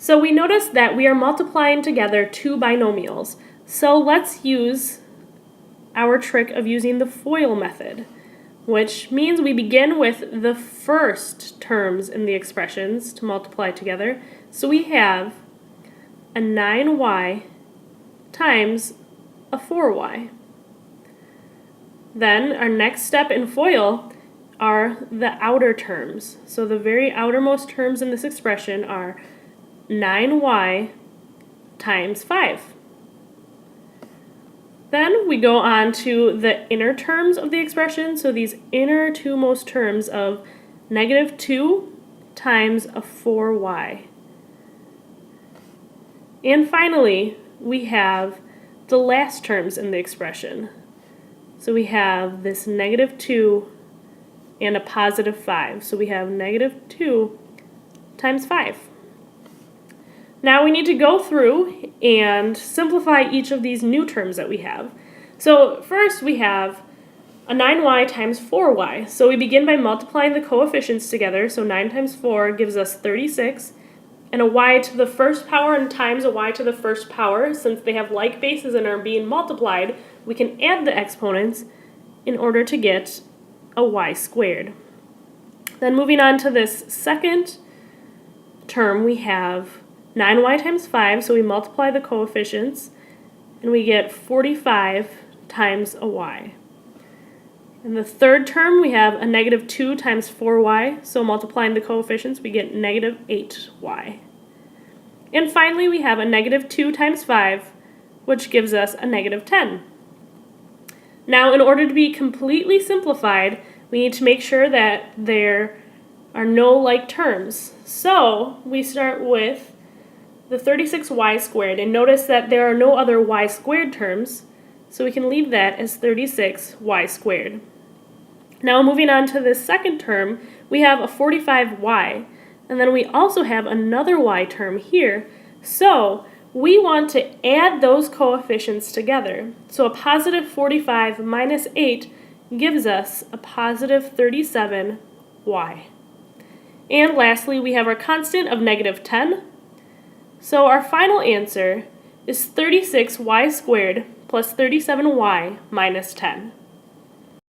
So we notice that we are multiplying together two binomials. So let's use our trick of using the FOIL method, which means we begin with the first terms in the expressions to multiply together. So we have a 9y times a 4y. Then our next step in FOIL are the outer terms. So the very outermost terms in this expression are 9y times 5. Then we go on to the inner terms of the expression, so these inner twomost terms of negative 2 times a 4y. And finally, we have the last terms in the expression. So we have this negative 2 and a positive 5. So we have negative 2 times 5. Now we need to go through and simplify each of these new terms that we have. So first we have a 9y times 4y. So we begin by multiplying the coefficients together. So 9 times 4 gives us 36. And a y to the first power and times a y to the first power. Since they have like bases and are being multiplied, we can add the exponents in order to get a y squared. Then moving on to this second term, we have 9y times 5, so we multiply the coefficients, and we get 45 times a y. In the third term, we have a negative 2 times 4y, so multiplying the coefficients, we get negative 8y. And finally, we have a negative 2 times 5, which gives us a negative 10. Now, in order to be completely simplified, we need to make sure that there are no like terms. So we start with the 36y squared, and notice that there are no other y squared terms, so we can leave that as 36y squared. Now moving on to this second term, we have a 45y, and then we also have another y term here, so we want to add those coefficients together. So a positive 45 minus 8 gives us a positive 37y. And lastly, we have our constant of negative 10. So our final answer is 36y squared plus 37y minus 10.